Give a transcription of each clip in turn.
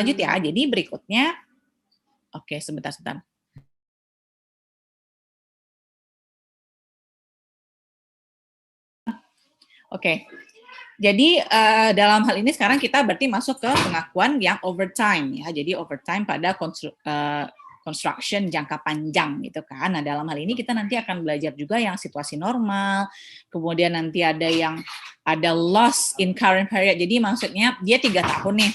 lanjut ya. Jadi berikutnya, oke, sebentar. Oke, jadi dalam hal ini sekarang kita berarti masuk ke pengakuan yang overtime ya. Jadi overtime pada construction jangka panjang gitu kan. Nah dalam hal ini kita nanti akan belajar juga yang situasi normal, kemudian nanti ada loss in current period. Jadi maksudnya dia 3 tahun nih,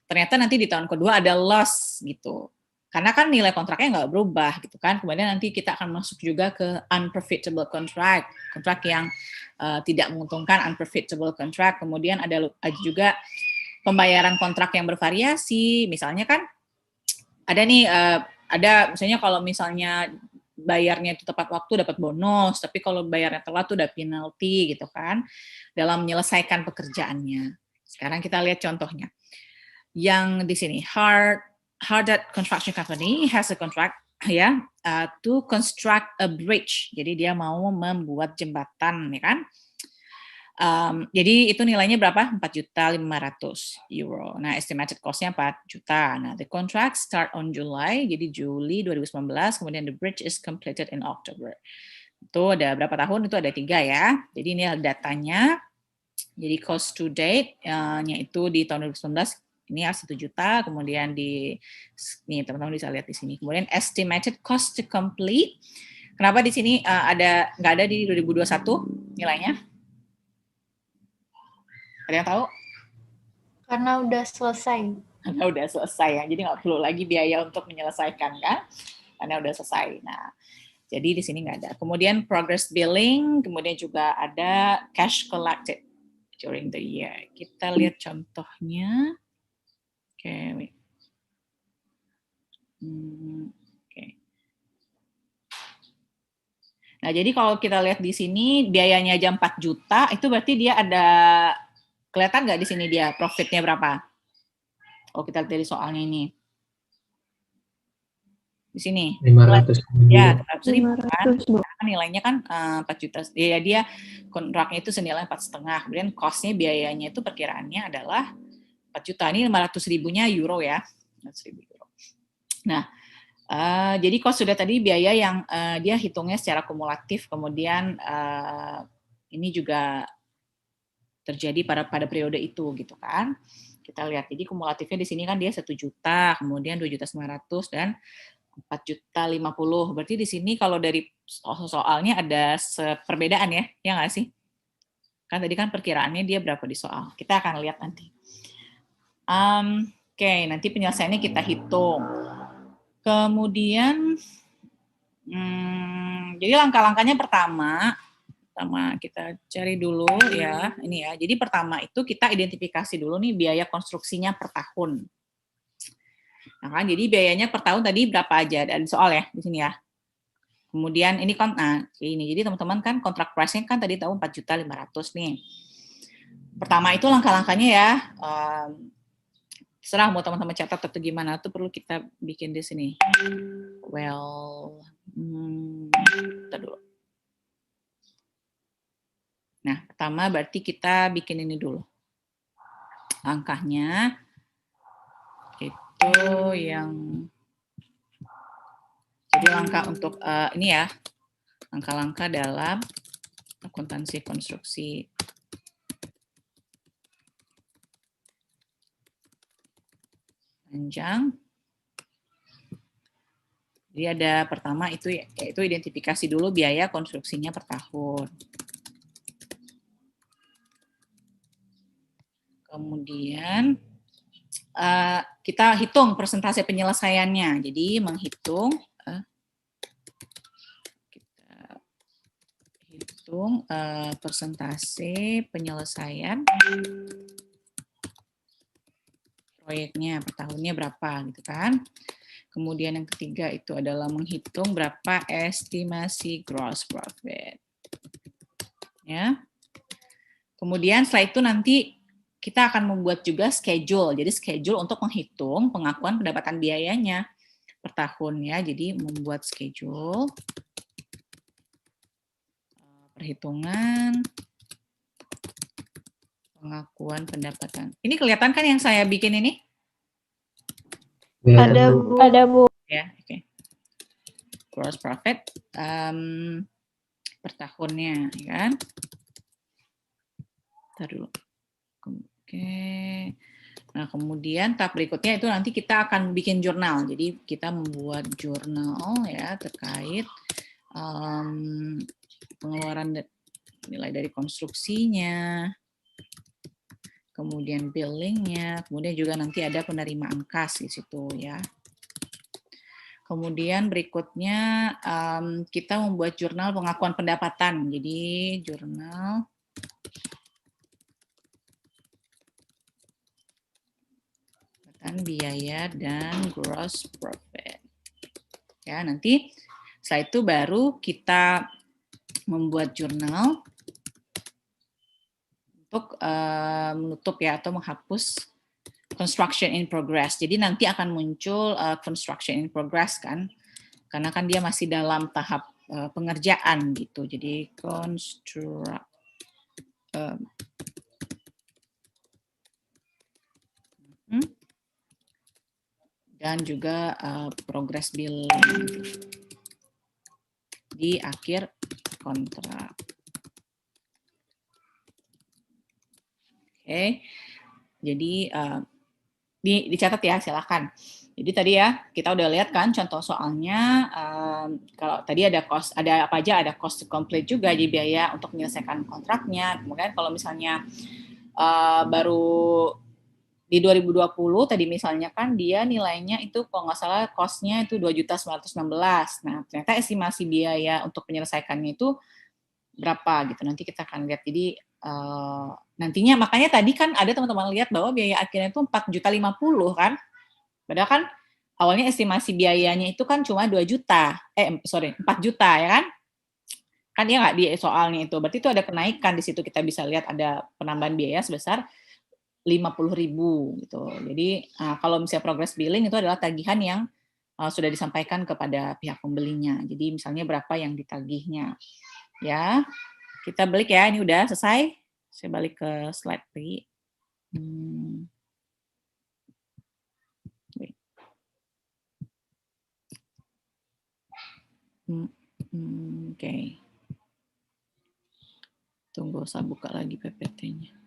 ternyata nanti di tahun kedua ada loss gitu. Karena kan nilai kontraknya nggak berubah gitu kan. Kemudian nanti kita akan masuk juga ke unprofitable contract, kontrak yang tidak menguntungkan, unprofitable contract. Kemudian ada juga pembayaran kontrak yang bervariasi. Misalnya kan ada nih, ada misalnya kalau misalnya bayarnya itu tepat waktu dapat bonus, tapi kalau bayarnya telat tuh ada penalti gitu kan dalam menyelesaikan pekerjaannya. Sekarang kita lihat contohnya. Yang di sini, Hardhat Construction Company has a contract ya to construct a bridge. Jadi dia mau membuat jembatan, ya kan? Jadi itu nilainya berapa? 4.500.000 euro. Nah, estimated cost-nya 4 juta. Nah, the contract start on July, jadi Juli 2019, kemudian the bridge is completed in October. Itu ada berapa tahun? Itu ada 3 ya. Jadi ini datanya. Jadi cost to date-nya itu di tahun 2019 ini 1 juta, kemudian nih teman-teman bisa lihat di sini. Kemudian estimated cost to complete. Kenapa di sini nggak ada di 2021 nilainya? Ada yang tahu? Karena udah selesai. Karena udah selesai ya, jadi nggak perlu lagi biaya untuk menyelesaikan kan? Karena udah selesai. Nah, jadi di sini nggak ada. Kemudian progress billing, kemudian juga ada cash collected during the year. Kita lihat contohnya. Oke. Nah, jadi kalau kita lihat di sini biayanya aja 4 juta, itu berarti dia ada, kelihatan nggak di sini dia profitnya berapa? Kalau kita lihat dari soalnya ini. Di sini. 500 ya, 500 kan? Karena nilainya kan 4 juta. Ya, dia kontraknya itu senilai 4,5. Kemudian cost-nya biayanya itu perkiraannya adalah 4 juta. Ini 500 ribunya euro ya. 500 ribu euro. Nah, jadi cost sudah tadi biaya yang dia hitungnya secara kumulatif, kemudian ini juga terjadi pada periode itu gitu kan. Kita lihat, jadi kumulatifnya di sini kan dia 1 juta, kemudian 2.900.000 dan 4.050.000. Berarti di sini kalau dari soalnya ada perbedaan ya nggak sih? Kan tadi kan perkiraannya dia berapa di soal. Kita akan lihat nanti. Oke, nanti penyelesaiannya kita hitung. Kemudian, jadi langkah-langkahnya pertama kita cari dulu ya, ini ya. Jadi pertama itu kita identifikasi dulu nih biaya konstruksinya per tahun. Nah kan, jadi biayanya per tahun tadi berapa aja, ada soal ya di sini ya. Kemudian ini jadi teman-teman kan kontrak price-nya kan tadi tahu 4.500.000 nih. Pertama itu langkah-langkahnya ya. Terserah mau teman-teman catat atau gimana, itu perlu kita bikin di sini. Kita dulu. Nah, pertama berarti kita bikin ini dulu. Langkahnya itu yang, jadi langkah untuk ini ya, langkah-langkah dalam akuntansi konstruksi. Panjang. Jadi ada pertama itu yaitu identifikasi dulu biaya konstruksinya per tahun. Kemudian kita hitung persentase penyelesaiannya. Jadi menghitung persentase penyelesaian proyeknya per tahunnya berapa gitu kan. Kemudian yang ketiga itu adalah menghitung berapa estimasi gross profit. Ya. Kemudian setelah itu nanti kita akan membuat juga schedule. Jadi schedule untuk menghitung pengakuan pendapatan biayanya per tahun ya. Jadi membuat schedule perhitungan pengakuan pendapatan. Ini kelihatan kan yang saya bikin ini? Ada, Bu. Ada, Bu. Ya, oke. Gross profit per tahunnya, ya kan? Ntar dulu. Oke. Nah, kemudian tahap berikutnya itu nanti kita akan bikin jurnal. Jadi kita membuat jurnal ya terkait pengeluaran nilai dari konstruksinya, kemudian billingnya, kemudian juga nanti ada penerimaan kas di situ ya. Kemudian berikutnya kita membuat jurnal pengakuan pendapatan. Jadi jurnal biaya dan gross profit. Ya, nanti setelah itu baru kita membuat jurnal untuk menutup ya atau menghapus construction in progress. Jadi nanti akan muncul construction in progress kan, karena kan dia masih dalam tahap pengerjaan gitu. Jadi dan juga progress billing di akhir kontrak. Oke, jadi dicatat ya, silakan. Jadi tadi ya kita udah lihat kan contoh soalnya, kalau tadi ada cost, ada apa aja, ada cost to complete juga, jadi biaya untuk menyelesaikan kontraknya. Kemudian kalau misalnya baru di 2020 tadi misalnya kan dia nilainya itu kalau nggak salah cost-nya itu 2.916. Nah, ternyata estimasi biaya untuk menyelesaikannya itu berapa gitu. Nanti kita akan lihat. Jadi nantinya makanya tadi kan ada teman-teman lihat bahwa biaya akhirnya itu 4.050 kan. Padahal kan awalnya estimasi biayanya itu kan cuma 2 juta. 4 juta ya kan? Kan dia nggak di soalnya itu. Berarti itu ada kenaikan di situ, kita bisa lihat ada penambahan biaya sebesar 50.000 gitu. Jadi kalau misalnya progress billing itu adalah tagihan yang sudah disampaikan kepada pihak pembelinya. Jadi misalnya berapa yang ditagihnya. Ya, kita balik ya. Ini udah selesai. Saya balik ke slide lagi. Oke. Tunggu saya buka lagi PPT-nya.